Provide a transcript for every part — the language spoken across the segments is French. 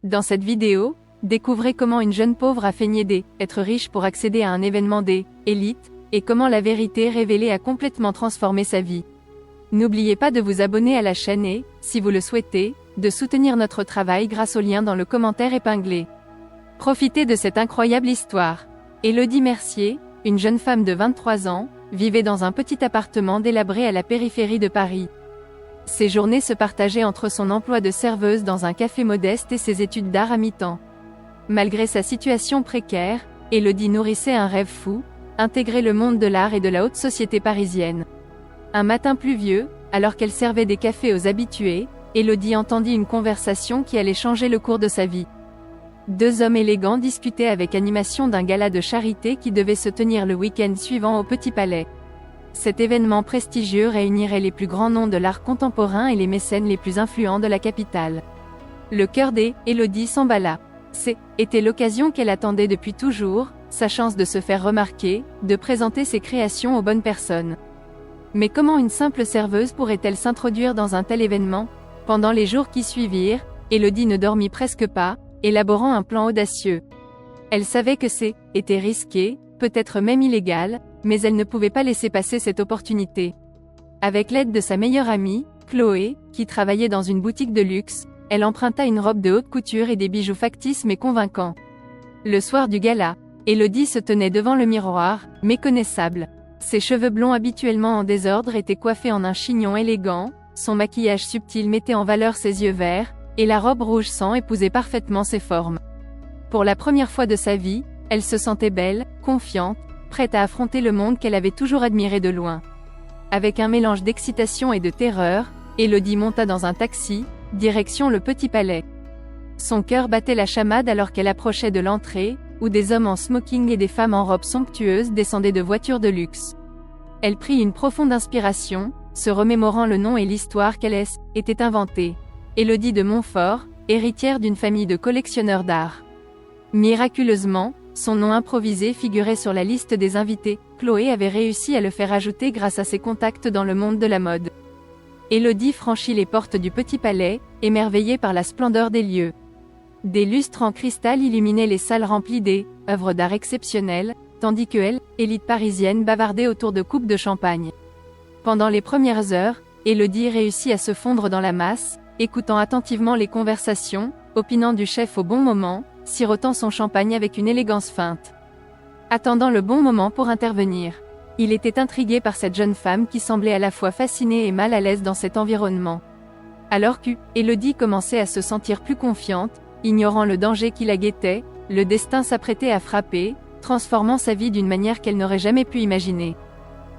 Dans cette vidéo, découvrez comment une jeune pauvre a feigné d'être riche pour accéder à un événement d'élite, et comment la vérité révélée a complètement transformé sa vie. N'oubliez pas de vous abonner à la chaîne et, si vous le souhaitez, de soutenir notre travail grâce au lien dans le commentaire épinglé. Profitez de cette incroyable histoire. Élodie Mercier, une jeune femme de 23 ans, vivait dans un petit appartement délabré à la périphérie de Paris. Ses journées se partageaient entre son emploi de serveuse dans un café modeste et ses études d'art à mi-temps. Malgré sa situation précaire, Élodie nourrissait un rêve fou, intégrer le monde de l'art et de la haute société parisienne. Un matin pluvieux, alors qu'elle servait des cafés aux habitués, Élodie entendit une conversation qui allait changer le cours de sa vie. Deux hommes élégants discutaient avec animation d'un gala de charité qui devait se tenir le week-end suivant au Petit Palais. Cet événement prestigieux réunirait les plus grands noms de l'art contemporain et les mécènes les plus influents de la capitale. Le cœur d'Élodie s'emballa. C'était l'occasion qu'elle attendait depuis toujours, sa chance de se faire remarquer, de présenter ses créations aux bonnes personnes. Mais comment une simple serveuse pourrait-elle s'introduire dans un tel événement? Pendant les jours qui suivirent, Élodie ne dormit presque pas, élaborant un plan audacieux. Elle savait que c'était risqué, peut-être même illégal, mais elle ne pouvait pas laisser passer cette opportunité. Avec l'aide de sa meilleure amie, Chloé, qui travaillait dans une boutique de luxe, elle emprunta une robe de haute couture et des bijoux factices mais convaincants. Le soir du gala, Élodie se tenait devant le miroir, méconnaissable. Ses cheveux blonds habituellement en désordre étaient coiffés en un chignon élégant, son maquillage subtil mettait en valeur ses yeux verts, et la robe rouge sang épousait parfaitement ses formes. Pour la première fois de sa vie, elle se sentait belle, confiante, prête à affronter le monde qu'elle avait toujours admiré de loin. Avec un mélange d'excitation et de terreur, Élodie monta dans un taxi, direction le Petit Palais. Son cœur battait la chamade alors qu'elle approchait de l'entrée, où des hommes en smoking et des femmes en robes somptueuses descendaient de voitures de luxe. Elle prit une profonde inspiration, se remémorant le nom et l'histoire qu'elle était inventée. Élodie de Montfort, héritière d'une famille de collectionneurs d'art. Miraculeusement, son nom improvisé figurait sur la liste des invités. Chloé avait réussi à le faire ajouter grâce à ses contacts dans le monde de la mode. Élodie franchit les portes du Petit Palais, émerveillée par la splendeur des lieux. Des lustres en cristal illuminaient les salles remplies d'œuvres d'art exceptionnelles, tandis que elle, élite parisienne, bavardait autour de coupes de champagne. Pendant les premières heures, Élodie réussit à se fondre dans la masse, écoutant attentivement les conversations, opinant du chef au bon moment, sirotant son champagne avec une élégance feinte. Attendant le bon moment pour intervenir. Il était intrigué par cette jeune femme qui semblait à la fois fascinée et mal à l'aise dans cet environnement. Alors qu'Élodie commençait à se sentir plus confiante, ignorant le danger qui la guettait, le destin s'apprêtait à frapper, transformant sa vie d'une manière qu'elle n'aurait jamais pu imaginer.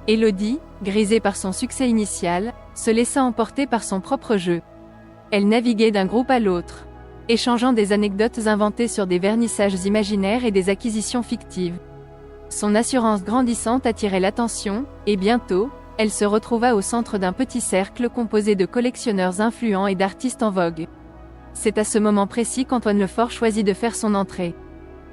Élodie, grisée par son succès initial, se laissa emporter par son propre jeu. Elle naviguait d'un groupe à l'autre, échangeant des anecdotes inventées sur des vernissages imaginaires et des acquisitions fictives. Son assurance grandissante attirait l'attention, et bientôt, elle se retrouva au centre d'un petit cercle composé de collectionneurs influents et d'artistes en vogue. C'est à ce moment précis qu'Antoine Lefort choisit de faire son entrée.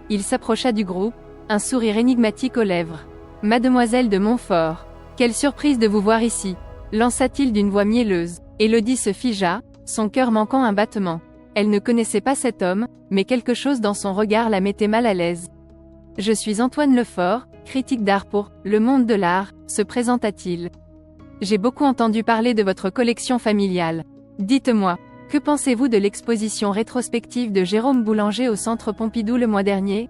Il s'approcha du groupe, un sourire énigmatique aux lèvres. « Mademoiselle de Montfort, quelle surprise de vous voir ici !» lança-t-il d'une voix mielleuse. Élodie se figea, son cœur manquant un battement. Elle ne connaissait pas cet homme, mais quelque chose dans son regard la mettait mal à l'aise. « Je suis Antoine Lefort, critique d'art pour Le Monde de l'Art », se présenta-t-il. « J'ai beaucoup entendu parler de votre collection familiale. Dites-moi, que pensez-vous de l'exposition rétrospective de Jérôme Boulanger au Centre Pompidou le mois dernier ?»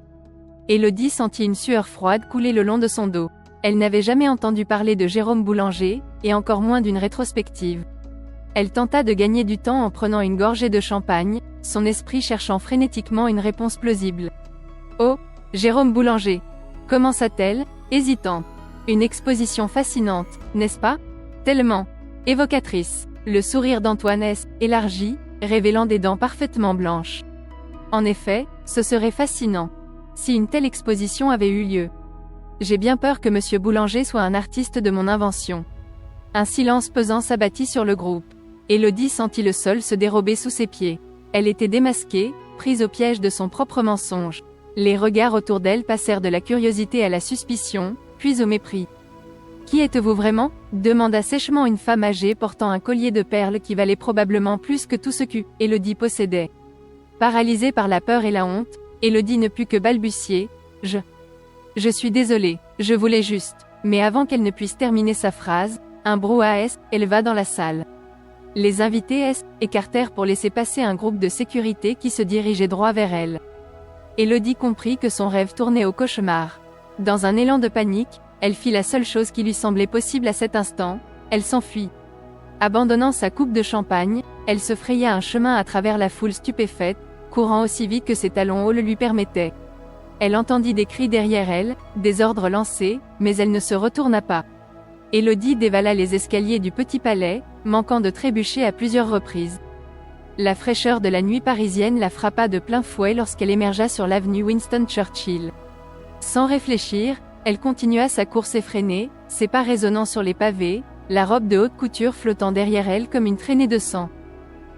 Élodie sentit une sueur froide couler le long de son dos. Elle n'avait jamais entendu parler de Jérôme Boulanger, et encore moins d'une rétrospective. Elle tenta de gagner du temps en prenant une gorgée de champagne, son esprit cherchant frénétiquement une réponse plausible. « Oh, Jérôme Boulanger !» commença-t-elle, hésitante. « Une exposition fascinante, n'est-ce pas? Tellement évocatrice. » Le sourire d'Antoine élargi, révélant des dents parfaitement blanches. En effet, ce serait fascinant. Si une telle exposition avait eu lieu. J'ai bien peur que Monsieur Boulanger soit un artiste de mon invention. Un silence pesant s'abattit sur le groupe. Élodie sentit le sol se dérober sous ses pieds. Elle était démasquée, prise au piège de son propre mensonge. Les regards autour d'elle passèrent de la curiosité à la suspicion, puis au mépris. « Qui êtes-vous vraiment ?» demanda sèchement une femme âgée portant un collier de perles qui valait probablement plus que tout ce qu'Élodie possédait. Paralysée par la peur et la honte, Élodie ne put que balbutier « Je suis désolée, je voulais juste… » Mais avant qu'elle ne puisse terminer sa phrase, un brouhaha éleva dans la salle. Les invités écartèrent pour laisser passer un groupe de sécurité qui se dirigeait droit vers elle. Élodie comprit que son rêve tournait au cauchemar. Dans un élan de panique, elle fit la seule chose qui lui semblait possible à cet instant, elle s'enfuit. Abandonnant sa coupe de champagne, elle se fraya un chemin à travers la foule stupéfaite, courant aussi vite que ses talons hauts le lui permettaient. Elle entendit des cris derrière elle, des ordres lancés, mais elle ne se retourna pas. Élodie dévala les escaliers du Petit Palais, manquant de trébucher à plusieurs reprises. La fraîcheur de la nuit parisienne la frappa de plein fouet lorsqu'elle émergea sur l'avenue Winston Churchill. Sans réfléchir, elle continua sa course effrénée, ses pas résonnant sur les pavés, la robe de haute couture flottant derrière elle comme une traînée de sang.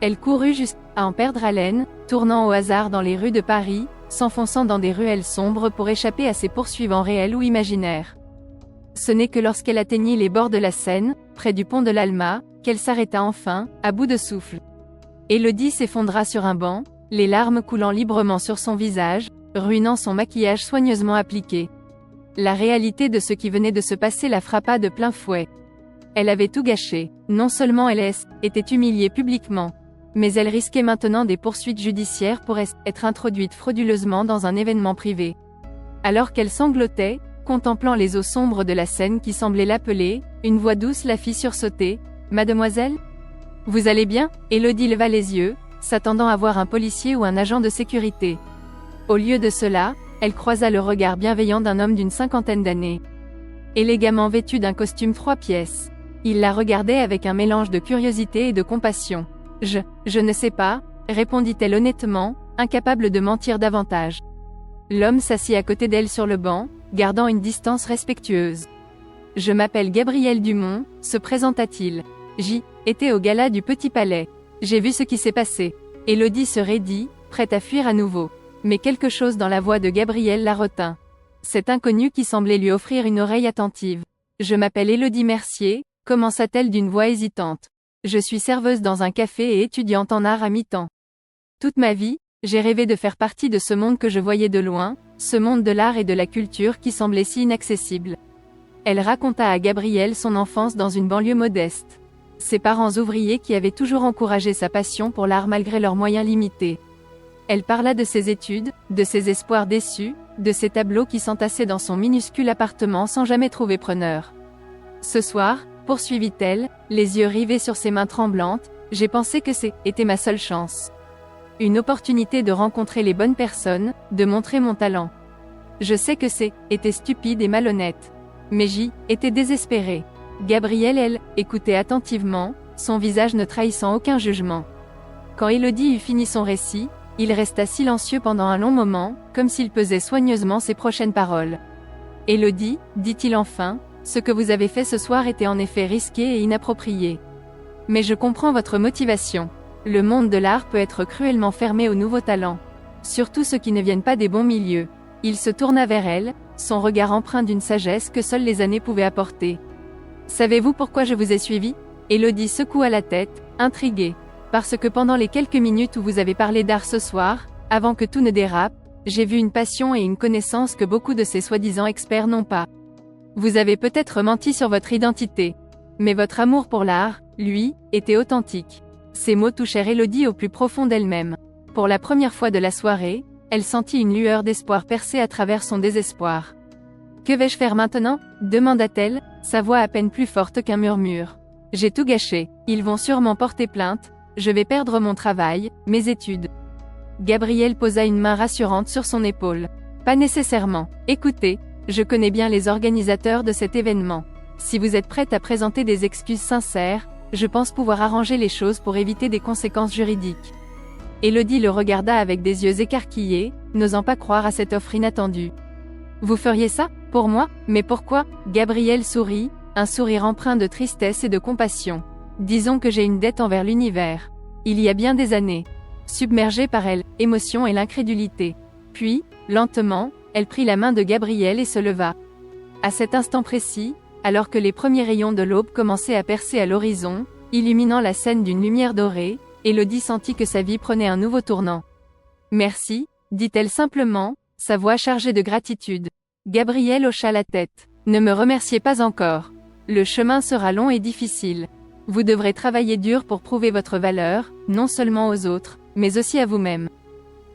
Elle courut jusqu'à en perdre haleine, tournant au hasard dans les rues de Paris, s'enfonçant dans des ruelles sombres pour échapper à ses poursuivants réels ou imaginaires. Ce n'est que lorsqu'elle atteignit les bords de la Seine, près du pont de l'Alma, qu'elle s'arrêta enfin, à bout de souffle. Élodie s'effondra sur un banc, les larmes coulant librement sur son visage, ruinant son maquillage soigneusement appliqué. La réalité de ce qui venait de se passer la frappa de plein fouet. Elle avait tout gâché. Non seulement elle était humiliée publiquement, mais elle risquait maintenant des poursuites judiciaires pour être introduite frauduleusement dans un événement privé. Alors qu'elle sanglotait, contemplant les eaux sombres de la Seine qui semblaient l'appeler, une voix douce la fit sursauter. « Mademoiselle ? Vous allez bien ?» Élodie leva les yeux, s'attendant à voir un policier ou un agent de sécurité. Au lieu de cela, elle croisa le regard bienveillant d'un homme d'une cinquantaine d'années. Élégamment vêtu d'un costume 3 pièces. Il la regardait avec un mélange de curiosité et de compassion. « Je ne sais pas », répondit-elle honnêtement, incapable de mentir davantage. L'homme s'assit à côté d'elle sur le banc, gardant une distance respectueuse. « Je m'appelle Gabriel Dumont », se présenta-t-il. « J'y étais au gala du Petit Palais. J'ai vu ce qui s'est passé. » Élodie se raidit, prête à fuir à nouveau. Mais quelque chose dans la voix de Gabriel la retint. Cet inconnu qui semblait lui offrir une oreille attentive. « Je m'appelle Élodie Mercier », commença-t-elle d'une voix hésitante. Je suis serveuse dans un café et étudiante en art à mi-temps. Toute ma vie, j'ai rêvé de faire partie de ce monde que je voyais de loin, ce monde de l'art et de la culture qui semblait si inaccessible. Elle raconta à Gabriel son enfance dans une banlieue modeste. Ses parents ouvriers qui avaient toujours encouragé sa passion pour l'art malgré leurs moyens limités. Elle parla de ses études, de ses espoirs déçus, de ses tableaux qui s'entassaient dans son minuscule appartement sans jamais trouver preneur. Ce soir, poursuivit-elle, les yeux rivés sur ses mains tremblantes, j'ai pensé que c'était ma seule chance. Une opportunité de rencontrer les bonnes personnes, de montrer mon talent. Je sais que était stupide et malhonnête. Mais j'y étais désespérée. Gabrielle, elle, écoutait attentivement, son visage ne trahissant aucun jugement. Quand Élodie eut fini son récit, il resta silencieux pendant un long moment, comme s'il pesait soigneusement ses prochaines paroles. Élodie, dit-il enfin, ce que vous avez fait ce soir était en effet risqué et inapproprié. Mais je comprends votre motivation. Le monde de l'art peut être cruellement fermé aux nouveaux talents. Surtout ceux qui ne viennent pas des bons milieux. Il se tourna vers elle, son regard empreint d'une sagesse que seules les années pouvaient apporter. Savez-vous pourquoi je vous ai suivi ? Élodie secoua la tête, intriguée. Parce que pendant les quelques minutes où vous avez parlé d'art ce soir, avant que tout ne dérape, j'ai vu une passion et une connaissance que beaucoup de ces soi-disant experts n'ont pas. Vous avez peut-être menti sur votre identité. Mais votre amour pour l'art, lui, était authentique. Ces mots touchèrent Élodie au plus profond d'elle-même. Pour la première fois de la soirée, elle sentit une lueur d'espoir percer à travers son désespoir. « Que vais-je faire maintenant ?» demanda-t-elle, sa voix à peine plus forte qu'un murmure. « J'ai tout gâché, ils vont sûrement porter plainte, je vais perdre mon travail, mes études. » Gabriel posa une main rassurante sur son épaule. « Pas nécessairement. Écoutez, je connais bien les organisateurs de cet événement. Si vous êtes prête à présenter des excuses sincères, je pense pouvoir arranger les choses pour éviter des conséquences juridiques. » Élodie le regarda avec des yeux écarquillés, n'osant pas croire à cette offre inattendue. « Vous feriez ça, pour moi ? Mais pourquoi ?» Gabriel sourit, un sourire empreint de tristesse et de compassion. « Disons que j'ai une dette envers l'univers. Il y a bien des années. » Submergée par elle, émotion et l'incrédulité. Puis, lentement, elle prit la main de Gabriel et se leva. À cet instant précis, alors que les premiers rayons de l'aube commençaient à percer à l'horizon, illuminant la scène d'une lumière dorée, Élodie sentit que sa vie prenait un nouveau tournant. Merci, dit-elle simplement, sa voix chargée de gratitude. Gabriel hocha la tête. Ne me remerciez pas encore. Le chemin sera long et difficile. Vous devrez travailler dur pour prouver votre valeur, non seulement aux autres, mais aussi à vous-même.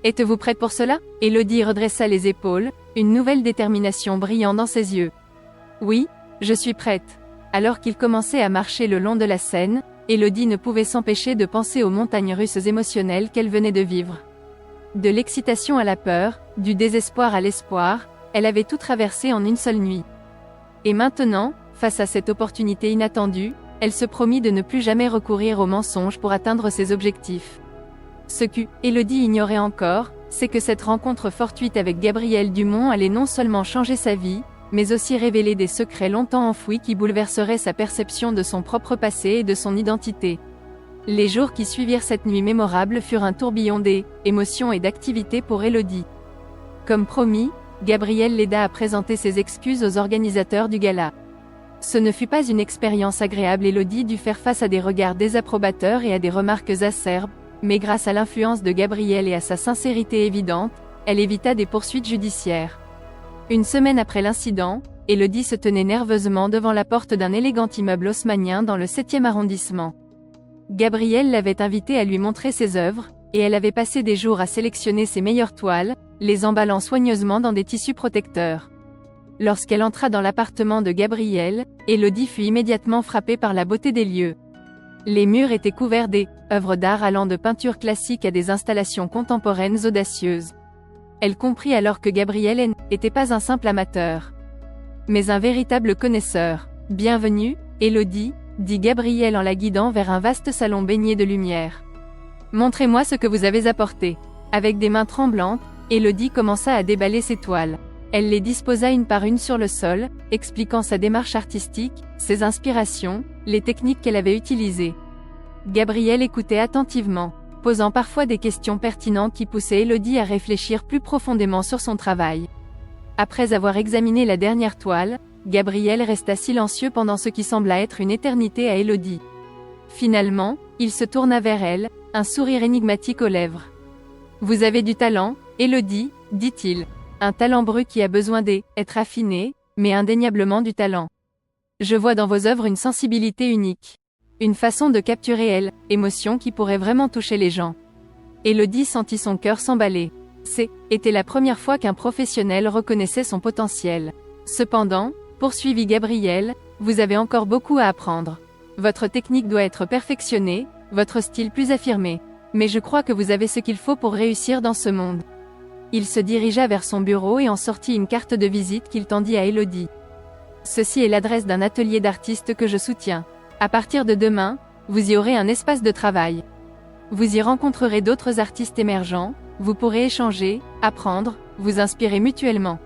Êtes-vous prête pour cela? Élodie redressa les épaules, une nouvelle détermination brillant dans ses yeux. Oui, je suis prête. Alors qu'ils commençaient à marcher le long de la Seine, Élodie ne pouvait s'empêcher de penser aux montagnes russes émotionnelles qu'elle venait de vivre. De l'excitation à la peur, du désespoir à l'espoir, elle avait tout traversé en une seule nuit. Et maintenant, face à cette opportunité inattendue, elle se promit de ne plus jamais recourir aux mensonges pour atteindre ses objectifs. Ce que Élodie ignorait encore, c'est que cette rencontre fortuite avec Gabriel Dumont allait non seulement changer sa vie, mais aussi révéler des secrets longtemps enfouis qui bouleverseraient sa perception de son propre passé et de son identité. Les jours qui suivirent cette nuit mémorable furent un tourbillon d'émotions et d'activités pour Élodie. Comme promis, Gabriel l'aida à présenter ses excuses aux organisateurs du gala. Ce ne fut pas une expérience agréable. Élodie dut faire face à des regards désapprobateurs et à des remarques acerbes, mais grâce à l'influence de Gabriel et à sa sincérité évidente, elle évita des poursuites judiciaires. Une semaine après l'incident, Élodie se tenait nerveusement devant la porte d'un élégant immeuble haussmannien dans le 7e arrondissement. Gabriel l'avait invitée à lui montrer ses œuvres, et elle avait passé des jours à sélectionner ses meilleures toiles, les emballant soigneusement dans des tissus protecteurs. Lorsqu'elle entra dans l'appartement de Gabriel, Élodie fut immédiatement frappée par la beauté des lieux. Les murs étaient couverts d'œuvres d'art allant de peintures classiques à des installations contemporaines audacieuses. Elle comprit alors que Gabriel n'était pas un simple amateur, mais un véritable connaisseur. « Bienvenue, Élodie », dit Gabriel en la guidant vers un vaste salon baigné de lumière. « Montrez-moi ce que vous avez apporté. » Avec des mains tremblantes, Élodie commença à déballer ses toiles. Elle les disposa une par une sur le sol, expliquant sa démarche artistique, ses inspirations, les techniques qu'elle avait utilisées. Gabriel écoutait attentivement, posant parfois des questions pertinentes qui poussaient Élodie à réfléchir plus profondément sur son travail. Après avoir examiné la dernière toile, Gabriel resta silencieux pendant ce qui sembla être une éternité à Élodie. Finalement, il se tourna vers elle, un sourire énigmatique aux lèvres. « Vous avez du talent, Élodie, dit-il. Un talent brut qui a besoin d'être affiné, mais indéniablement du talent. Je vois dans vos œuvres une sensibilité unique. Une façon de capturer l'émotion qui pourrait vraiment toucher les gens. » Élodie sentit son cœur s'emballer. C'était la première fois qu'un professionnel reconnaissait son potentiel. Cependant, poursuivit Gabriel, vous avez encore beaucoup à apprendre. Votre technique doit être perfectionnée, votre style plus affirmé. Mais je crois que vous avez ce qu'il faut pour réussir dans ce monde. Il se dirigea vers son bureau et en sortit une carte de visite qu'il tendit à Élodie. Ceci est l'adresse d'un atelier d'artistes que je soutiens. À partir de demain, vous y aurez un espace de travail. Vous y rencontrerez d'autres artistes émergents, vous pourrez échanger, apprendre, vous inspirer mutuellement.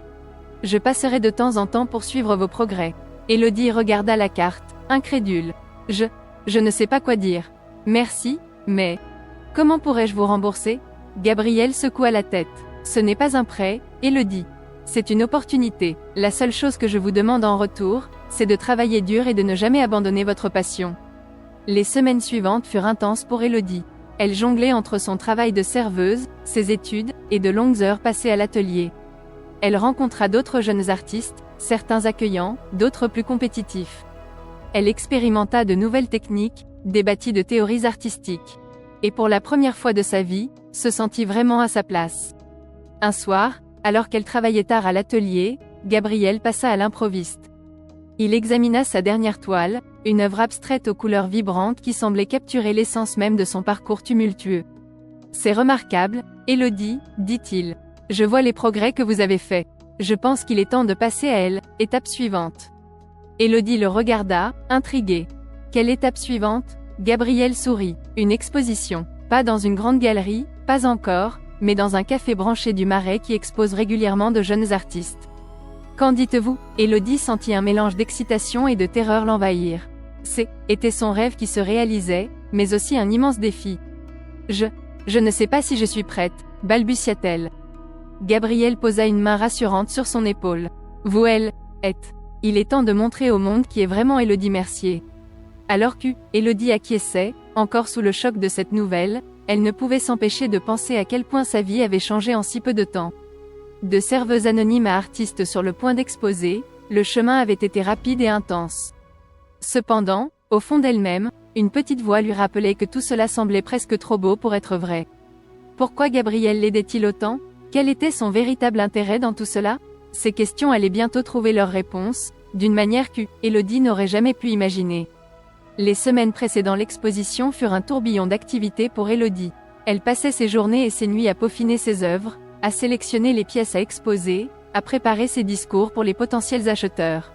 Je passerai de temps en temps pour suivre vos progrès. Élodie regarda la carte, incrédule. Je ne sais pas quoi dire. Merci, mais comment pourrais-je vous rembourser? Gabriel secoua la tête. Ce n'est pas un prêt, Élodie. C'est une opportunité. La seule chose que je vous demande en retour, c'est de travailler dur et de ne jamais abandonner votre passion. Les semaines suivantes furent intenses pour Élodie. Elle jonglait entre son travail de serveuse, ses études, et de longues heures passées à l'atelier. Elle rencontra d'autres jeunes artistes, certains accueillants, d'autres plus compétitifs. Elle expérimenta de nouvelles techniques, débattit de théories artistiques. Et pour la première fois de sa vie, se sentit vraiment à sa place. Un soir, alors qu'elle travaillait tard à l'atelier, Gabriel passa à l'improviste. Il examina sa dernière toile, une œuvre abstraite aux couleurs vibrantes qui semblait capturer l'essence même de son parcours tumultueux. « C'est remarquable, Élodie, dit-il. Je vois les progrès que vous avez faits. Je pense qu'il est temps de passer à l'étape suivante. » Élodie le regarda, intriguée. « Quelle étape suivante ?» Gabriel sourit. « Une exposition. Pas dans une grande galerie, pas encore, mais dans un café branché du Marais qui expose régulièrement de jeunes artistes. » Qu'en dites-vous? Élodie sentit un mélange d'excitation et de terreur l'envahir. C'était son rêve qui se réalisait, mais aussi un immense défi. Je ne sais pas si je suis prête, balbutia-t-elle. Gabriel posa une main rassurante sur son épaule. Vous êtes. Il est temps de montrer au monde qui est vraiment Élodie Mercier. Alors que Élodie acquiesçait, encore sous le choc de cette nouvelle, elle ne pouvait s'empêcher de penser à quel point sa vie avait changé en si peu de temps. De serveuse anonyme à artiste sur le point d'exposer, le chemin avait été rapide et intense. Cependant, au fond d'elle-même, une petite voix lui rappelait que tout cela semblait presque trop beau pour être vrai. Pourquoi Gabriel l'aidait-il autant? Quel était son véritable intérêt dans tout cela? Ces questions allaient bientôt trouver leur réponse, d'une manière qu'Élodie n'aurait jamais pu imaginer. Les semaines précédant l'exposition furent un tourbillon d'activités pour Élodie. Elle passait ses journées et ses nuits à peaufiner ses œuvres, à sélectionner les pièces à exposer, à préparer ses discours pour les potentiels acheteurs.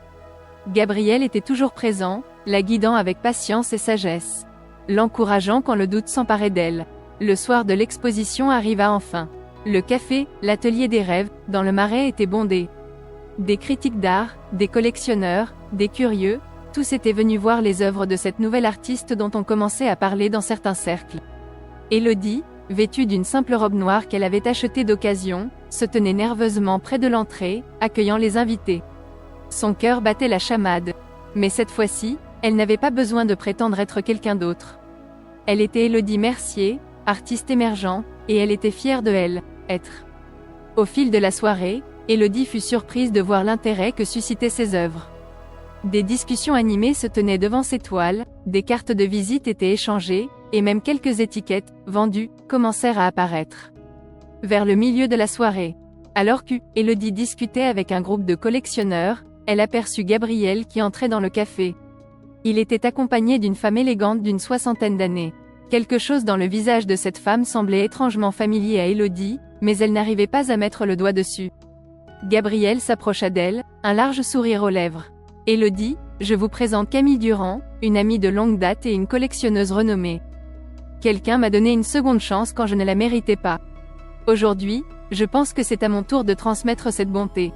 Gabriel était toujours présent, la guidant avec patience et sagesse, l'encourageant quand le doute s'emparait d'elle. Le soir de l'exposition arriva enfin. Le café, l'atelier des rêves, dans le Marais était bondé. Des critiques d'art, des collectionneurs, des curieux, tous étaient venus voir les œuvres de cette nouvelle artiste dont on commençait à parler dans certains cercles. Élodie, vêtue d'une simple robe noire qu'elle avait achetée d'occasion, se tenait nerveusement près de l'entrée, accueillant les invités. Son cœur battait la chamade. Mais cette fois-ci, elle n'avait pas besoin de prétendre être quelqu'un d'autre. Elle était Élodie Mercier, artiste émergent, et elle était fière de elle, être. Au fil de la soirée, Élodie fut surprise de voir l'intérêt que suscitaient ses œuvres. Des discussions animées se tenaient devant ses toiles, des cartes de visite étaient échangées, et même quelques étiquettes, vendues, commencèrent à apparaître. Vers le milieu de la soirée, alors qu'Élodie discutait avec un groupe de collectionneurs, elle aperçut Gabriel qui entrait dans le café. Il était accompagné d'une femme élégante d'une 60aine d'années. Quelque chose dans le visage de cette femme semblait étrangement familier à Élodie, mais elle n'arrivait pas à mettre le doigt dessus. Gabriel s'approcha d'elle, un large sourire aux lèvres. « Élodie, je vous présente Camille Durand, une amie de longue date et une collectionneuse renommée. Quelqu'un m'a donné une seconde chance quand je ne la méritais pas. Aujourd'hui, je pense que c'est à mon tour de transmettre cette bonté. »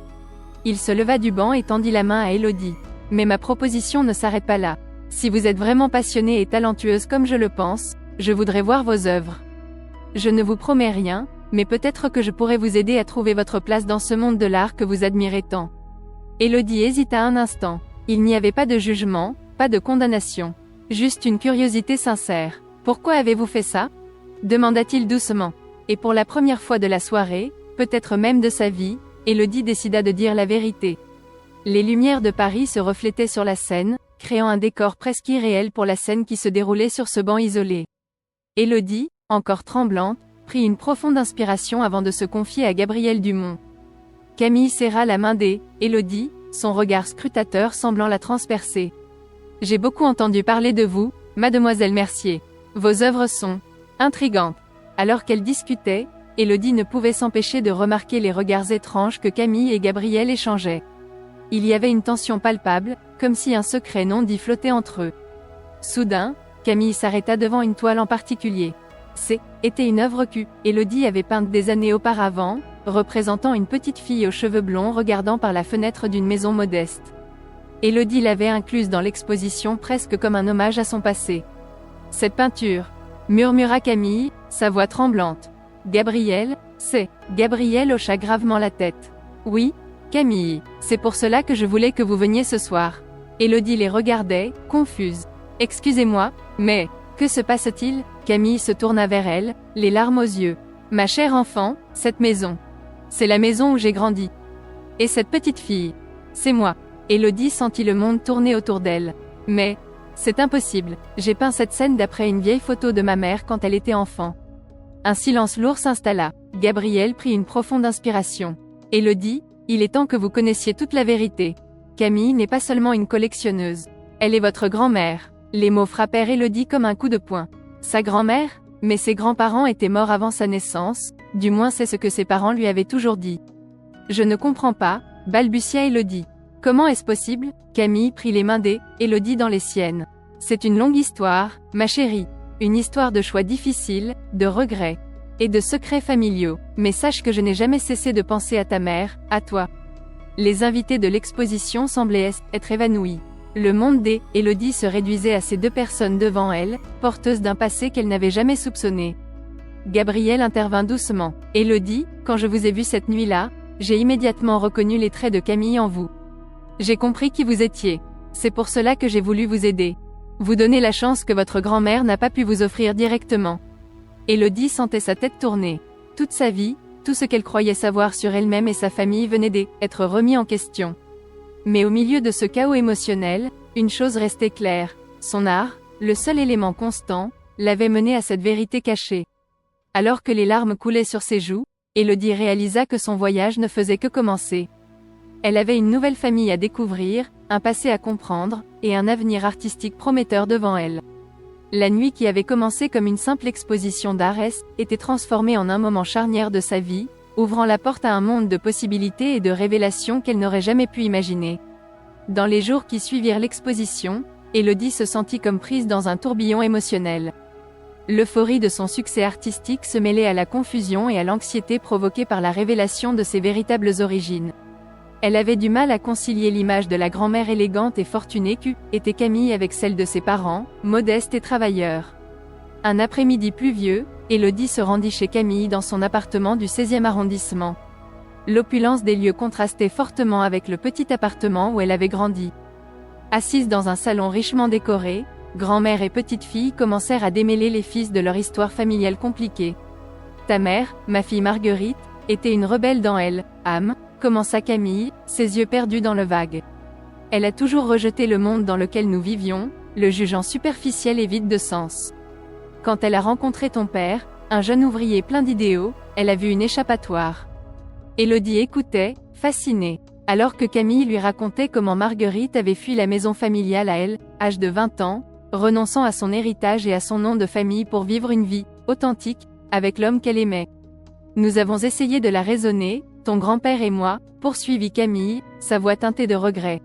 Il se leva du banc et tendit la main à Élodie. « Mais ma proposition ne s'arrête pas là. Si vous êtes vraiment passionnée et talentueuse comme je le pense, je voudrais voir vos œuvres. Je ne vous promets rien, mais peut-être que je pourrais vous aider à trouver votre place dans ce monde de l'art que vous admirez tant. » Élodie hésita un instant. Il n'y avait pas de jugement, pas de condamnation. Juste une curiosité sincère. « Pourquoi avez-vous fait ça ?» demanda-t-il doucement. Et pour la première fois de la soirée, peut-être même de sa vie, Élodie décida de dire la vérité. Les lumières de Paris se reflétaient sur la scène, créant un décor presque irréel pour la scène qui se déroulait sur ce banc isolé. Élodie, encore tremblante, prit une profonde inspiration avant de se confier à Gabriel Dumont. Camille serra la main d'Élodie, son regard scrutateur semblant la transpercer. « J'ai beaucoup entendu parler de vous, mademoiselle Mercier. Vos œuvres sont intrigantes. » Alors qu'elle discutait, Élodie ne pouvait s'empêcher de remarquer les regards étranges que Camille et Gabriel échangeaient. Il y avait une tension palpable, comme si un secret non dit flottait entre eux. Soudain, Camille s'arrêta devant une toile en particulier. C'était une œuvre qu'Élodie avait peinte des années auparavant, représentant une petite fille aux cheveux blonds regardant par la fenêtre d'une maison modeste. Élodie l'avait incluse dans l'exposition presque comme un hommage à son passé. « Cette peinture !» murmura Camille, sa voix tremblante. « Gabriel, c'est… » Gabriel hocha gravement la tête. « Oui, Camille, c'est pour cela que je voulais que vous veniez ce soir. » Élodie les regardait, confuse. « Excusez-moi, mais… que se passe-t-il ?» Camille se tourna vers elle, les larmes aux yeux. « Ma chère enfant, cette maison. C'est la maison où j'ai grandi. Et cette petite fille. C'est moi. » Élodie sentit le monde tourner autour d'elle. « Mais… c'est impossible, j'ai peint cette scène d'après une vieille photo de ma mère quand elle était enfant. » Un silence lourd s'installa. Gabriel prit une profonde inspiration. « Élodie, il est temps que vous connaissiez toute la vérité. Camille n'est pas seulement une collectionneuse. Elle est votre grand-mère. » Les mots frappèrent Élodie comme un coup de poing. Sa grand-mère? Mais ses grands-parents étaient morts avant sa naissance, du moins c'est ce que ses parents lui avaient toujours dit. « Je ne comprends pas, » balbutia Élodie. « Comment est-ce possible ?» Camille prit les mains d'Élodie dans les siennes. « C'est une longue histoire, ma chérie. Une histoire de choix difficiles, de regrets et de secrets familiaux. Mais sache que je n'ai jamais cessé de penser à ta mère, à toi. » Les invités de l'exposition semblaient être évanouis. Le monde d'Élodie se réduisait à ces deux personnes devant elle, porteuses d'un passé qu'elle n'avait jamais soupçonné. Gabriel intervint doucement. « Élodie, quand je vous ai vue cette nuit-là, j'ai immédiatement reconnu les traits de Camille en vous. J'ai compris qui vous étiez. C'est pour cela que j'ai voulu vous aider. Vous donner la chance que votre grand-mère n'a pas pu vous offrir directement. » Élodie sentait sa tête tourner. Toute sa vie, tout ce qu'elle croyait savoir sur elle-même et sa famille venait d'être remis en question. Mais au milieu de ce chaos émotionnel, une chose restait claire. Son art, le seul élément constant, l'avait menée à cette vérité cachée. Alors que les larmes coulaient sur ses joues, Élodie réalisa que son voyage ne faisait que commencer. Elle avait une nouvelle famille à découvrir, un passé à comprendre, et un avenir artistique prometteur devant elle. La nuit qui avait commencé comme une simple exposition d'art était transformée en un moment charnière de sa vie, ouvrant la porte à un monde de possibilités et de révélations qu'elle n'aurait jamais pu imaginer. Dans les jours qui suivirent l'exposition, Élodie se sentit comme prise dans un tourbillon émotionnel. L'euphorie de son succès artistique se mêlait à la confusion et à l'anxiété provoquée par la révélation de ses véritables origines. Elle avait du mal à concilier l'image de la grand-mère élégante et fortunée qu'était Camille avec celle de ses parents, modestes et travailleurs. Un après-midi pluvieux, Élodie se rendit chez Camille dans son appartement du 16e arrondissement. L'opulence des lieux contrastait fortement avec le petit appartement où elle avait grandi. Assise dans un salon richement décoré, grand-mère et petite-fille commencèrent à démêler les fils de leur histoire familiale compliquée. « Ta mère, ma fille Marguerite, était une rebelle dans elle, âme », commença Camille, ses yeux perdus dans le vague. Elle a toujours rejeté le monde dans lequel nous vivions, le jugeant superficiel et vide de sens. Quand elle a rencontré ton père, un jeune ouvrier plein d'idéaux, elle a vu une échappatoire. Élodie écoutait, fascinée, alors que Camille lui racontait comment Marguerite avait fui la maison familiale à elle, âge de 20 ans, renonçant à son héritage et à son nom de famille pour vivre une vie authentique, avec l'homme qu'elle aimait. Nous avons essayé de la raisonner, ton grand-père et moi, poursuivit Camille, sa voix teintée de regret.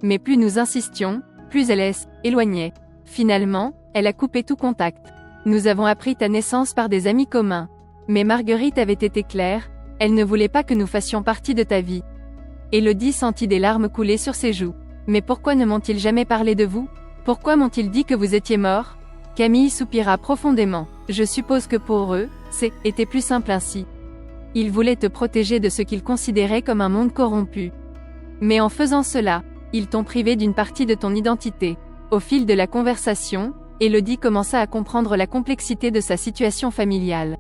Mais plus nous insistions, plus elle s'éloignait. Finalement, elle a coupé tout contact. Nous avons appris ta naissance par des amis communs. Mais Marguerite avait été claire, elle ne voulait pas que nous fassions partie de ta vie. Élodie sentit des larmes couler sur ses joues. Mais pourquoi ne m'ont-ils jamais parlé de vous? Pourquoi m'ont-ils dit que vous étiez mort? Camille soupira profondément. Je suppose que pour eux, c'était plus simple ainsi. Ils voulaient te protéger de ce qu'ils considéraient comme un monde corrompu. Mais en faisant cela, ils t'ont privé d'une partie de ton identité. Au fil de la conversation, Élodie commença à comprendre la complexité de sa situation familiale.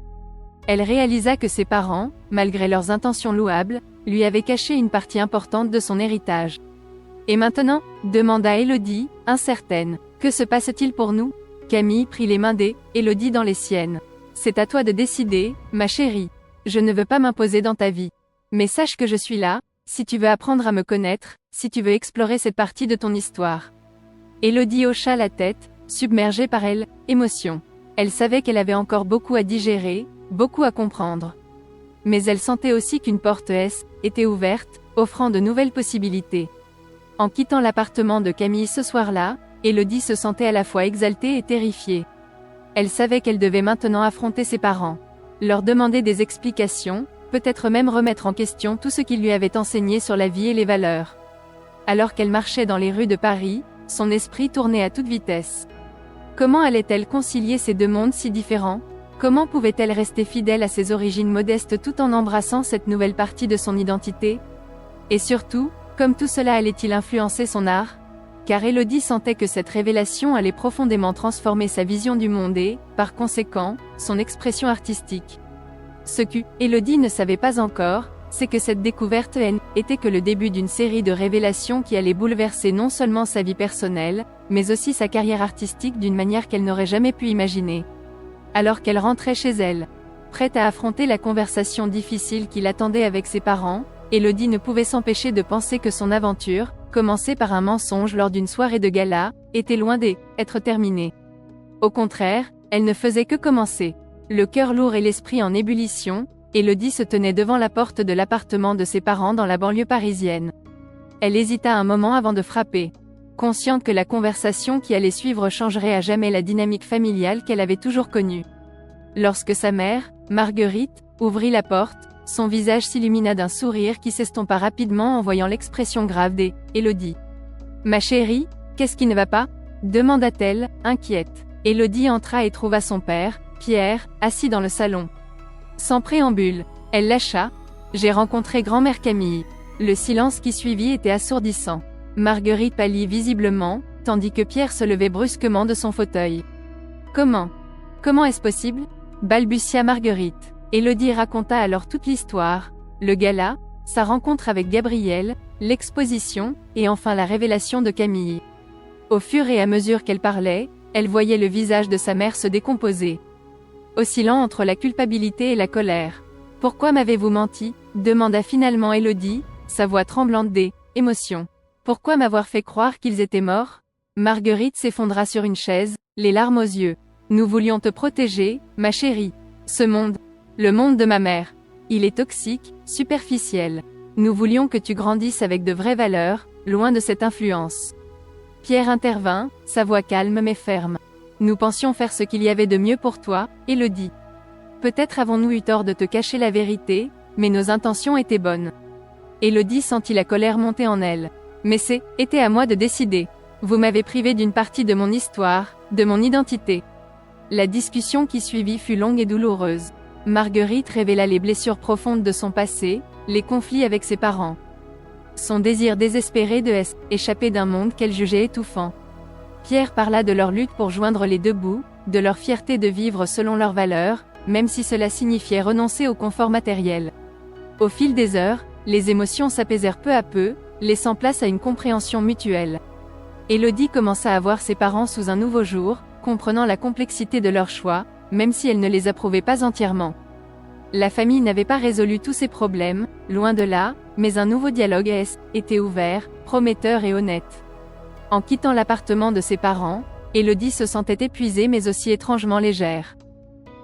Elle réalisa que ses parents, malgré leurs intentions louables, lui avaient caché une partie importante de son héritage. « Et maintenant ?» demanda Élodie, incertaine. « Que se passe-t-il pour nous ?» Camille prit les mains d'Élodie dans les siennes. « C'est à toi de décider, ma chérie. Je ne veux pas m'imposer dans ta vie. Mais sache que je suis là, si tu veux apprendre à me connaître, si tu veux explorer cette partie de ton histoire. » Élodie hocha la tête, submergée par émotion. Elle savait qu'elle avait encore beaucoup à digérer, beaucoup à comprendre. Mais elle sentait aussi qu'une porte était ouverte, offrant de nouvelles possibilités. En quittant l'appartement de Camille ce soir-là, Élodie se sentait à la fois exaltée et terrifiée. Elle savait qu'elle devait maintenant affronter ses parents. Leur demander des explications, peut-être même remettre en question tout ce qu'ils lui avaient enseigné sur la vie et les valeurs. Alors qu'elle marchait dans les rues de Paris, son esprit tournait à toute vitesse. Comment allait-elle concilier ces deux mondes si différents? Comment pouvait-elle rester fidèle à ses origines modestes tout en embrassant cette nouvelle partie de son identité? Et surtout, comme tout cela allait-il influencer son art? Car Élodie sentait que cette révélation allait profondément transformer sa vision du monde et, par conséquent, son expression artistique. Ce qu'Élodie ne savait pas encore, c'est que cette découverte était que le début d'une série de révélations qui allait bouleverser non seulement sa vie personnelle, mais aussi sa carrière artistique d'une manière qu'elle n'aurait jamais pu imaginer. Alors qu'elle rentrait chez elle, prête à affronter la conversation difficile qui l'attendait avec ses parents, Élodie ne pouvait s'empêcher de penser que son aventure, commencée par un mensonge lors d'une soirée de gala, était loin d'être terminée. Au contraire, elle ne faisait que commencer. Le cœur lourd et l'esprit en ébullition, Élodie se tenait devant la porte de l'appartement de ses parents dans la banlieue parisienne. Elle hésita un moment avant de frapper. Consciente que la conversation qui allait suivre changerait à jamais la dynamique familiale qu'elle avait toujours connue. Lorsque sa mère, Marguerite, ouvrit la porte, son visage s'illumina d'un sourire qui s'estompa rapidement en voyant l'expression grave d'Élodie. « Ma chérie, qu'est-ce qui ne va pas ?» demanda-t-elle, inquiète. Élodie entra et trouva son père, Pierre, assis dans le salon. Sans préambule, elle lâcha « J'ai rencontré grand-mère Camille ». Le silence qui suivit était assourdissant. Marguerite pâlit visiblement, tandis que Pierre se levait brusquement de son fauteuil. « Comment est-ce possible ?» balbutia Marguerite. Élodie raconta alors toute l'histoire, le gala, sa rencontre avec Gabriel, l'exposition, et enfin la révélation de Camille. Au fur et à mesure qu'elle parlait, elle voyait le visage de sa mère se décomposer, oscillant entre la culpabilité et la colère. « Pourquoi m'avez-vous menti ?» demanda finalement Élodie, sa voix tremblante d'émotion. « Pourquoi m'avoir fait croire qu'ils étaient morts ?» Marguerite s'effondra sur une chaise, les larmes aux yeux. « Nous voulions te protéger, ma chérie. Ce monde, le monde de ma mère, il est toxique, superficiel. Nous voulions que tu grandisses avec de vraies valeurs, loin de cette influence. » Pierre intervint, sa voix calme mais ferme. « Nous pensions faire ce qu'il y avait de mieux pour toi, Élodie. Peut-être avons-nous eu tort de te cacher la vérité, mais nos intentions étaient bonnes. » Élodie sentit la colère monter en elle. « Mais était à moi de décider. Vous m'avez privé d'une partie de mon histoire, de mon identité. » La discussion qui suivit fut longue et douloureuse. Marguerite révéla les blessures profondes de son passé, les conflits avec ses parents. Son désir désespéré de échapper d'un monde qu'elle jugeait étouffant. Pierre parla de leur lutte pour joindre les deux bouts, de leur fierté de vivre selon leurs valeurs, même si cela signifiait renoncer au confort matériel. Au fil des heures, les émotions s'apaisèrent peu à peu, laissant place à une compréhension mutuelle. Élodie commença à voir ses parents sous un nouveau jour, comprenant la complexité de leurs choix, même si elle ne les approuvait pas entièrement. La famille n'avait pas résolu tous ses problèmes, loin de là, mais un nouveau dialogue était ouvert, prometteur et honnête. En quittant l'appartement de ses parents, Élodie se sentait épuisée mais aussi étrangement légère.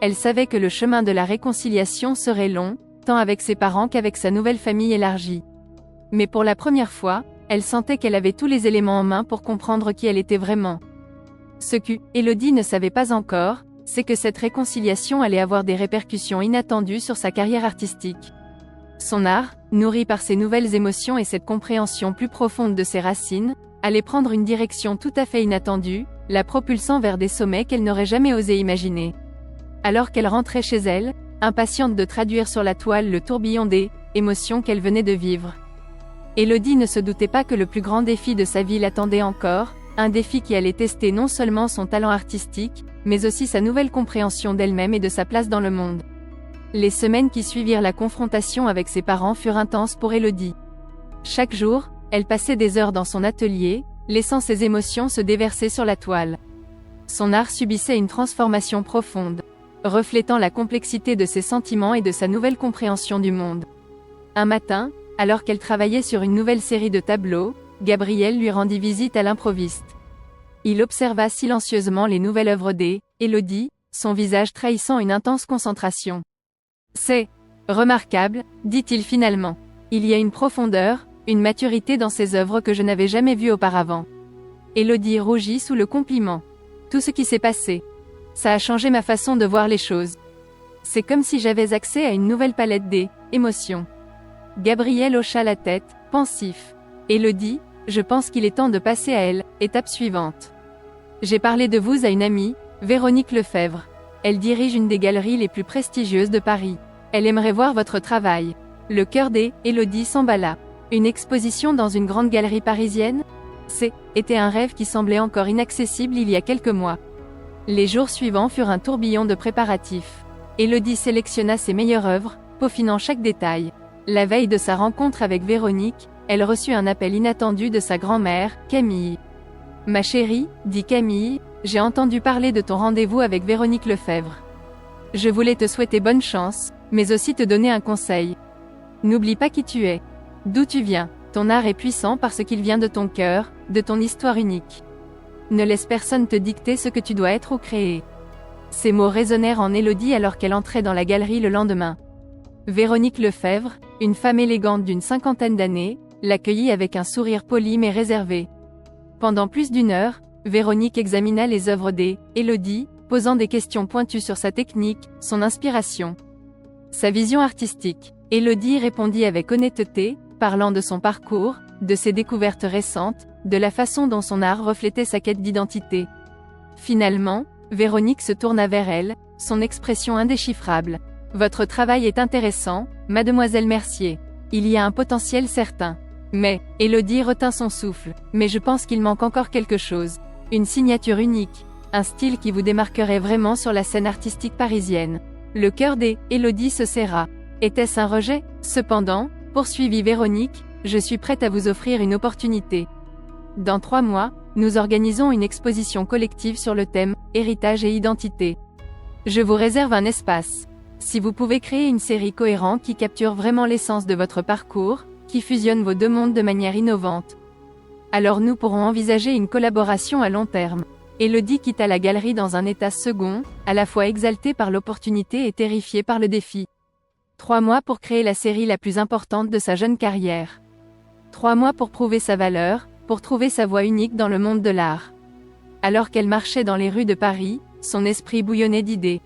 Elle savait que le chemin de la réconciliation serait long, tant avec ses parents qu'avec sa nouvelle famille élargie. Mais pour la première fois, elle sentait qu'elle avait tous les éléments en main pour comprendre qui elle était vraiment. Ce que Élodie ne savait pas encore, c'est que cette réconciliation allait avoir des répercussions inattendues sur sa carrière artistique. Son art, nourri par ses nouvelles émotions et cette compréhension plus profonde de ses racines, allait prendre une direction tout à fait inattendue, la propulsant vers des sommets qu'elle n'aurait jamais osé imaginer. Alors qu'elle rentrait chez elle, impatiente de traduire sur la toile le tourbillon des émotions qu'elle venait de vivre. Élodie ne se doutait pas que le plus grand défi de sa vie l'attendait encore, un défi qui allait tester non seulement son talent artistique, mais aussi sa nouvelle compréhension d'elle-même et de sa place dans le monde. Les semaines qui suivirent la confrontation avec ses parents furent intenses pour Élodie. Chaque jour, elle passait des heures dans son atelier, laissant ses émotions se déverser sur la toile. Son art subissait une transformation profonde, reflétant la complexité de ses sentiments et de sa nouvelle compréhension du monde. Un matin, alors qu'elle travaillait sur une nouvelle série de tableaux, Gabriel lui rendit visite à l'improviste. Il observa silencieusement les nouvelles œuvres d'Élodie, son visage trahissant une intense concentration. « C'est remarquable, dit-il finalement. Il y a une profondeur, une maturité dans ces œuvres que je n'avais jamais vues auparavant. » Élodie rougit sous le compliment. « Tout ce qui s'est passé. Ça a changé ma façon de voir les choses. C'est comme si j'avais accès à une nouvelle palette d'émotions. » Gabriel hocha la tête, pensif. Élodie, je pense qu'il est temps de passer à elle, étape suivante. J'ai parlé de vous à une amie, Véronique Lefebvre. Elle dirige une des galeries les plus prestigieuses de Paris. Elle aimerait voir votre travail. Le cœur d'Élodie s'emballa. Une exposition dans une grande galerie parisienne? C'était un rêve qui semblait encore inaccessible il y a quelques mois. Les jours suivants furent un tourbillon de préparatifs. Élodie sélectionna ses meilleures œuvres, peaufinant chaque détail. La veille de sa rencontre avec Véronique, elle reçut un appel inattendu de sa grand-mère, Camille. « Ma chérie, dit Camille, j'ai entendu parler de ton rendez-vous avec Véronique Lefebvre. Je voulais te souhaiter bonne chance, mais aussi te donner un conseil. N'oublie pas qui tu es. D'où tu viens. Ton art est puissant parce qu'il vient de ton cœur, de ton histoire unique. Ne laisse personne te dicter ce que tu dois être ou créer. » Ces mots résonnèrent en Élodie alors qu'elle entrait dans la galerie le lendemain. Véronique Lefebvre, une femme élégante d'une cinquantaine d'années, l'accueillit avec un sourire poli mais réservé. Pendant plus d'une heure, Véronique examina les œuvres d'Élodie, posant des questions pointues sur sa technique, son inspiration, sa vision artistique. Élodie répondit avec honnêteté, parlant de son parcours, de ses découvertes récentes, de la façon dont son art reflétait sa quête d'identité. Finalement, Véronique se tourna vers elle, son expression indéchiffrable. « Votre travail est intéressant, mademoiselle Mercier. Il y a un potentiel certain. Mais, Élodie retint son souffle, mais je pense qu'il manque encore quelque chose. Une signature unique. Un style qui vous démarquerait vraiment sur la scène artistique parisienne. Le cœur d'Élodie se serra. Était-ce un rejet? Cependant, poursuivit Véronique, je suis prête à vous offrir une opportunité. Dans 3 mois, nous organisons une exposition collective sur le thème « Héritage et identité ». Je vous réserve un espace. Si vous pouvez créer une série cohérente qui capture vraiment l'essence de votre parcours, qui fusionne vos 2 mondes de manière innovante, alors nous pourrons envisager une collaboration à long terme. Élodie quitta la galerie dans un état second, à la fois exaltée par l'opportunité et terrifiée par le défi. 3 mois pour créer la série la plus importante de sa jeune carrière. 3 mois pour prouver sa valeur, pour trouver sa voie unique dans le monde de l'art. Alors qu'elle marchait dans les rues de Paris, son esprit bouillonnait d'idées.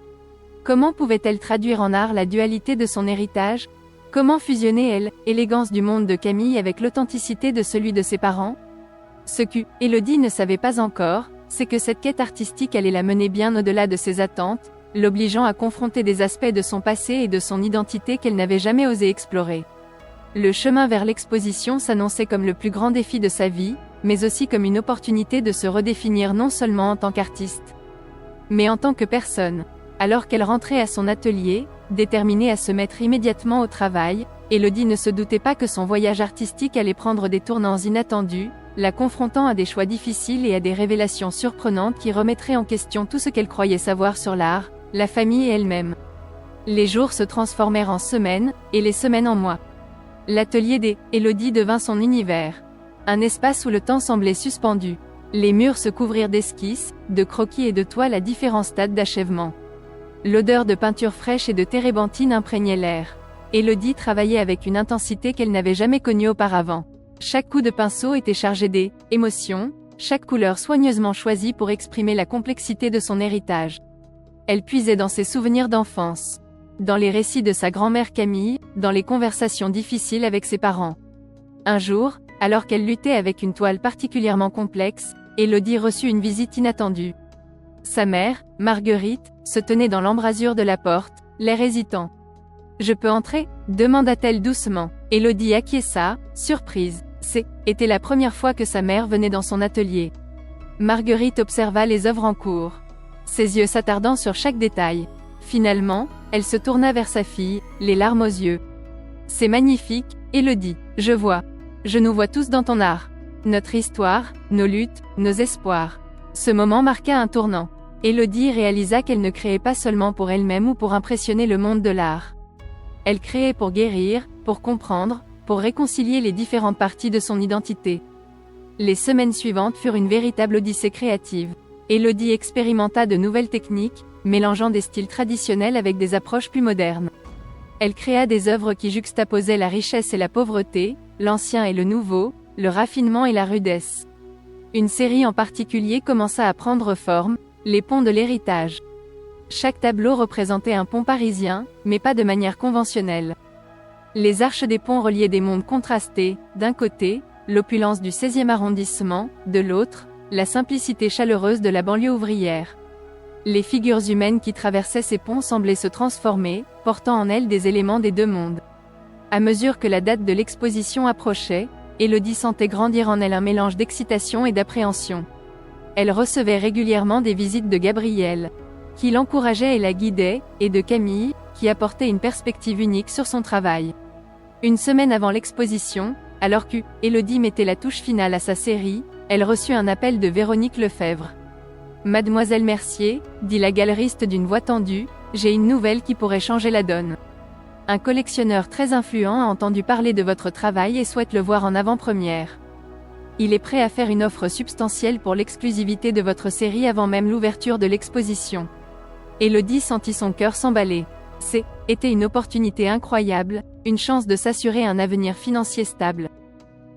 Comment pouvait-elle traduire en art la dualité de son héritage? Comment fusionner l'élégance du monde de Camille avec l'authenticité de celui de ses parents? Ce qu'Élodie ne savait pas encore, c'est que cette quête artistique allait la mener bien au-delà de ses attentes, l'obligeant à confronter des aspects de son passé et de son identité qu'elle n'avait jamais osé explorer. Le chemin vers l'exposition s'annonçait comme le plus grand défi de sa vie, mais aussi comme une opportunité de se redéfinir non seulement en tant qu'artiste, mais en tant que personne. Alors qu'elle rentrait à son atelier, déterminée à se mettre immédiatement au travail, Élodie ne se doutait pas que son voyage artistique allait prendre des tournants inattendus, la confrontant à des choix difficiles et à des révélations surprenantes qui remettraient en question tout ce qu'elle croyait savoir sur l'art, la famille et elle-même. Les jours se transformèrent en semaines, et les semaines en mois. L'atelier d'Élodie devint son univers. Un espace où le temps semblait suspendu. Les murs se couvrirent d'esquisses, de croquis et de toiles à différents stades d'achèvement. L'odeur de peinture fraîche et de térébenthine imprégnait l'air. Élodie travaillait avec une intensité qu'elle n'avait jamais connue auparavant. Chaque coup de pinceau était chargé d'émotions, chaque couleur soigneusement choisie pour exprimer la complexité de son héritage. Elle puisait dans ses souvenirs d'enfance, dans les récits de sa grand-mère Camille, dans les conversations difficiles avec ses parents. Un jour, alors qu'elle luttait avec une toile particulièrement complexe, Élodie reçut une visite inattendue. Sa mère, Marguerite, se tenait dans l'embrasure de la porte, l'air hésitant. « Je peux entrer ?» demanda-t-elle doucement. Élodie acquiesça, surprise. C'était la première fois que sa mère venait dans son atelier. Marguerite observa les œuvres en cours, ses yeux s'attardant sur chaque détail. Finalement, elle se tourna vers sa fille, les larmes aux yeux. « C'est magnifique, Élodie, je vois. Je nous vois tous dans ton art. Notre histoire, nos luttes, nos espoirs. » Ce moment marqua un tournant. Élodie réalisa qu'elle ne créait pas seulement pour elle-même ou pour impressionner le monde de l'art. Elle créait pour guérir, pour comprendre, pour réconcilier les différentes parties de son identité. Les semaines suivantes furent une véritable odyssée créative. Élodie expérimenta de nouvelles techniques, mélangeant des styles traditionnels avec des approches plus modernes. Elle créa des œuvres qui juxtaposaient la richesse et la pauvreté, l'ancien et le nouveau, le raffinement et la rudesse. Une série en particulier commença à prendre forme, les ponts de l'héritage. Chaque tableau représentait un pont parisien, mais pas de manière conventionnelle. Les arches des ponts reliaient des mondes contrastés, d'un côté, l'opulence du 16e arrondissement, de l'autre, la simplicité chaleureuse de la banlieue ouvrière. Les figures humaines qui traversaient ces ponts semblaient se transformer, portant en elles des éléments des 2 mondes. À mesure que la date de l'exposition approchait, Élodie sentait grandir en elle un mélange d'excitation et d'appréhension. Elle recevait régulièrement des visites de Gabriel, qui l'encourageait et la guidait, et de Camille, qui apportait une perspective unique sur son travail. Une semaine avant l'exposition, alors qu'Élodie mettait la touche finale à sa série, elle reçut un appel de Véronique Lefebvre. « Mademoiselle Mercier, dit la galeriste d'une voix tendue, j'ai une nouvelle qui pourrait changer la donne. Un collectionneur très influent a entendu parler de votre travail et souhaite le voir en avant-première. Il est prêt à faire une offre substantielle pour l'exclusivité de votre série avant même l'ouverture de l'exposition. » Élodie sentit son cœur s'emballer. C'était une opportunité incroyable, une chance de s'assurer un avenir financier stable.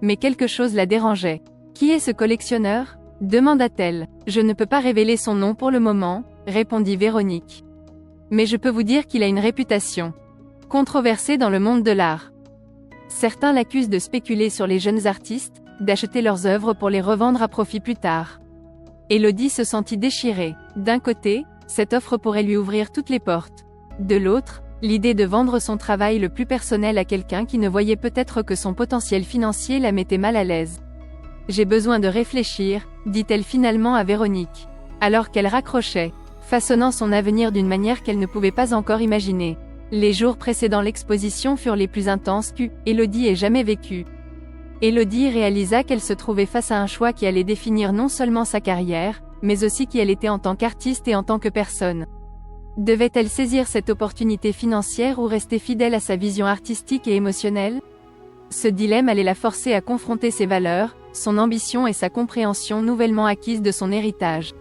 Mais quelque chose la dérangeait. « Qui est ce collectionneur ?» demanda-t-elle. « Je ne peux pas révéler son nom pour le moment, » répondit Véronique. « Mais je peux vous dire qu'il a une réputation controversée dans le monde de l'art. Certains l'accusent de spéculer sur les jeunes artistes, d'acheter leurs œuvres pour les revendre à profit plus tard. » Élodie se sentit déchirée. D'un côté, cette offre pourrait lui ouvrir toutes les portes. De l'autre, l'idée de vendre son travail le plus personnel à quelqu'un qui ne voyait peut-être que son potentiel financier la mettait mal à l'aise. « J'ai besoin de réfléchir, dit-elle finalement à Véronique. alors qu'elle raccrochait, façonnant son avenir d'une manière qu'elle ne pouvait pas encore imaginer. Les jours précédant l'exposition furent les plus intenses qu'Élodie ait jamais vécu. Élodie réalisa qu'elle se trouvait face à un choix qui allait définir non seulement sa carrière, mais aussi qui elle était en tant qu'artiste et en tant que personne. Devait-elle saisir cette opportunité financière ou rester fidèle à sa vision artistique et émotionnelle? Ce dilemme allait la forcer à confronter ses valeurs, son ambition et sa compréhension nouvellement acquise de son héritage.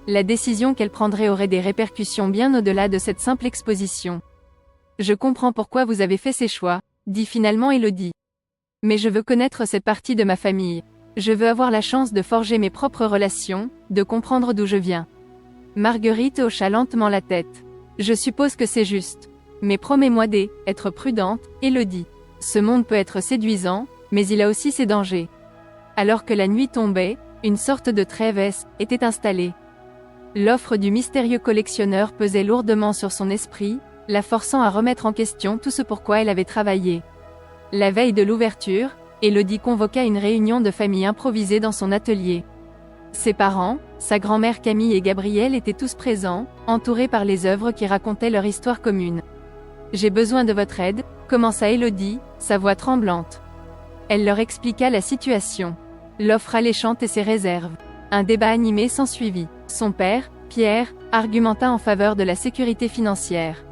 La décision qu'elle prendrait aurait des répercussions bien au-delà de cette simple exposition. « Je comprends pourquoi vous avez fait ces choix », dit finalement Élodie. « Mais je veux connaître cette partie de ma famille. Je veux avoir la chance de forger mes propres relations, de comprendre d'où je viens. » Marguerite hocha lentement la tête. « Je suppose que c'est juste. Mais promets-moi d'être prudente, Élodie. Ce monde peut être séduisant, mais il a aussi ses dangers. » Alors que la nuit tombait, une sorte de trêve était installée. L'offre du mystérieux collectionneur pesait lourdement sur son esprit, la forçant à remettre en question tout ce pourquoi elle avait travaillé. La veille de l'ouverture, Élodie convoqua une réunion de famille improvisée dans son atelier. Ses parents, sa grand-mère Camille et Gabriel étaient tous présents, entourés par les œuvres qui racontaient leur histoire commune. « J'ai besoin de votre aide », commença Élodie, sa voix tremblante. Elle leur expliqua la situation, l'offre alléchante et ses réserves. Un débat animé s'ensuivit. Son père, Pierre, argumenta en faveur de la sécurité financière.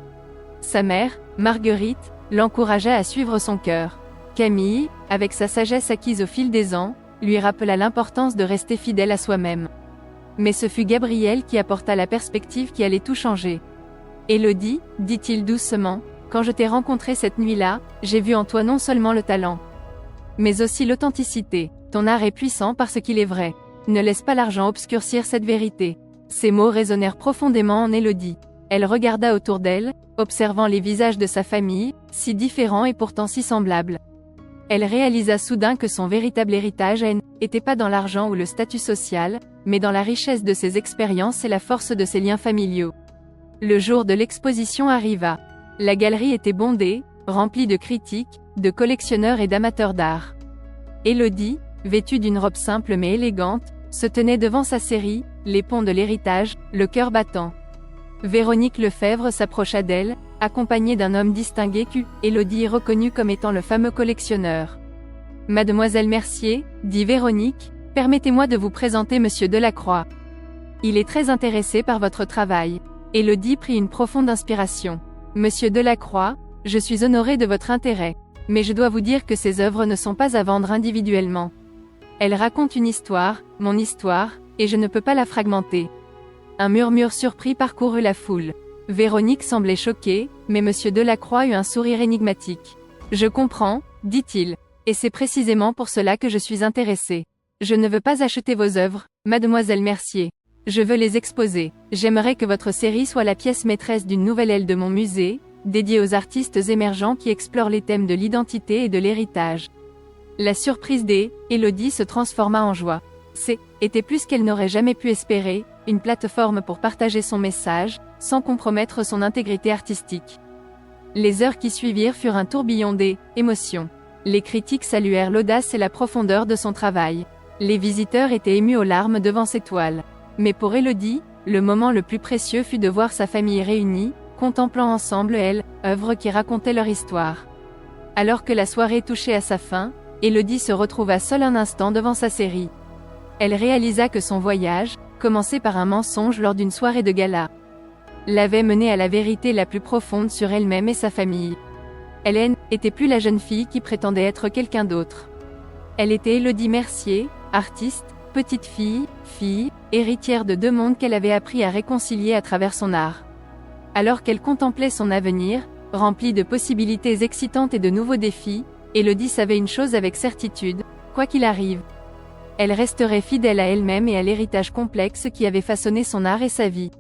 Sa mère, Marguerite, l'encouragea à suivre son cœur. Camille, avec sa sagesse acquise au fil des ans, lui rappela l'importance de rester fidèle à soi-même. Mais ce fut Gabriel qui apporta la perspective qui allait tout changer. « Élodie, dit-il doucement, quand je t'ai rencontrée cette nuit-là, j'ai vu en toi non seulement le talent, mais aussi l'authenticité. Ton art est puissant parce qu'il est vrai. Ne laisse pas l'argent obscurcir cette vérité. » Ces mots résonnèrent profondément en Élodie. Elle regarda autour d'elle, observant les visages de sa famille, si différents et pourtant si semblables. Elle réalisa soudain que son véritable héritage n'était pas dans l'argent ou le statut social, mais dans la richesse de ses expériences et la force de ses liens familiaux. Le jour de l'exposition arriva. La galerie était bondée, remplie de critiques, de collectionneurs et d'amateurs d'art. Élodie, vêtue d'une robe simple mais élégante, se tenait devant sa série, Les ponts de l'héritage, le cœur battant. Véronique Lefebvre s'approcha d'elle, accompagnée d'un homme distingué qu'Élodie reconnut comme étant le fameux collectionneur. « Mademoiselle Mercier, dit Véronique, permettez-moi de vous présenter Monsieur Delacroix. Il est très intéressé par votre travail. » Élodie prit une profonde inspiration. « Monsieur Delacroix, je suis honorée de votre intérêt. Mais je dois vous dire que ces œuvres ne sont pas à vendre individuellement. Elles racontent une histoire, mon histoire, et je ne peux pas la fragmenter. » Un murmure surpris parcourut la foule. Véronique semblait choquée, mais Monsieur Delacroix eut un sourire énigmatique. « Je comprends, dit-il. Et c'est précisément pour cela que je suis intéressé. Je ne veux pas acheter vos œuvres, Mademoiselle Mercier. Je veux les exposer. J'aimerais que votre série soit la pièce maîtresse d'une nouvelle aile de mon musée, dédiée aux artistes émergents qui explorent les thèmes de l'identité et de l'héritage. » La surprise d'Élodie se transforma en joie. C'était plus qu'elle n'aurait jamais pu espérer, une plateforme pour partager son message, sans compromettre son intégrité artistique. Les heures qui suivirent furent un tourbillon d'émotions. Les critiques saluèrent l'audace et la profondeur de son travail. Les visiteurs étaient émus aux larmes devant ses toiles. Mais pour Élodie, le moment le plus précieux fut de voir sa famille réunie, contemplant ensemble œuvres qui racontaient leur histoire. Alors que la soirée touchait à sa fin, Élodie se retrouva seule un instant devant sa série. Elle réalisa que son voyage, commencé par un mensonge lors d'une soirée de gala, l'avait menée à la vérité la plus profonde sur elle-même et sa famille. Elle n'était plus la jeune fille qui prétendait être quelqu'un d'autre. Elle était Élodie Mercier, artiste, petite fille, héritière de deux mondes qu'elle avait appris à réconcilier à travers son art. Alors qu'elle contemplait son avenir, rempli de possibilités excitantes et de nouveaux défis, Élodie savait une chose avec certitude, quoi qu'il arrive. Elle resterait fidèle à elle-même et à l'héritage complexe qui avait façonné son art et sa vie.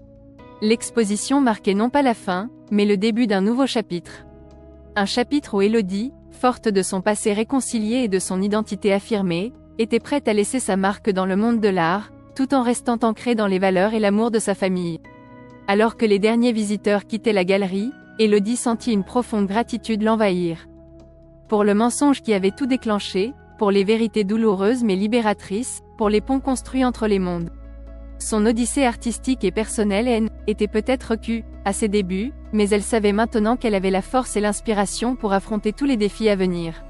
L'exposition marquait non pas la fin, mais le début d'un nouveau chapitre. Un chapitre où Élodie, forte de son passé réconcilié et de son identité affirmée, était prête à laisser sa marque dans le monde de l'art, tout en restant ancrée dans les valeurs et l'amour de sa famille. Alors que les derniers visiteurs quittaient la galerie, Élodie sentit une profonde gratitude l'envahir. Pour le mensonge qui avait tout déclenché, pour les vérités douloureuses mais libératrices, pour les ponts construits entre les mondes. Son odyssée artistique et personnelle était peut-être recue à ses débuts, mais elle savait maintenant qu'elle avait la force et l'inspiration pour affronter tous les défis à venir.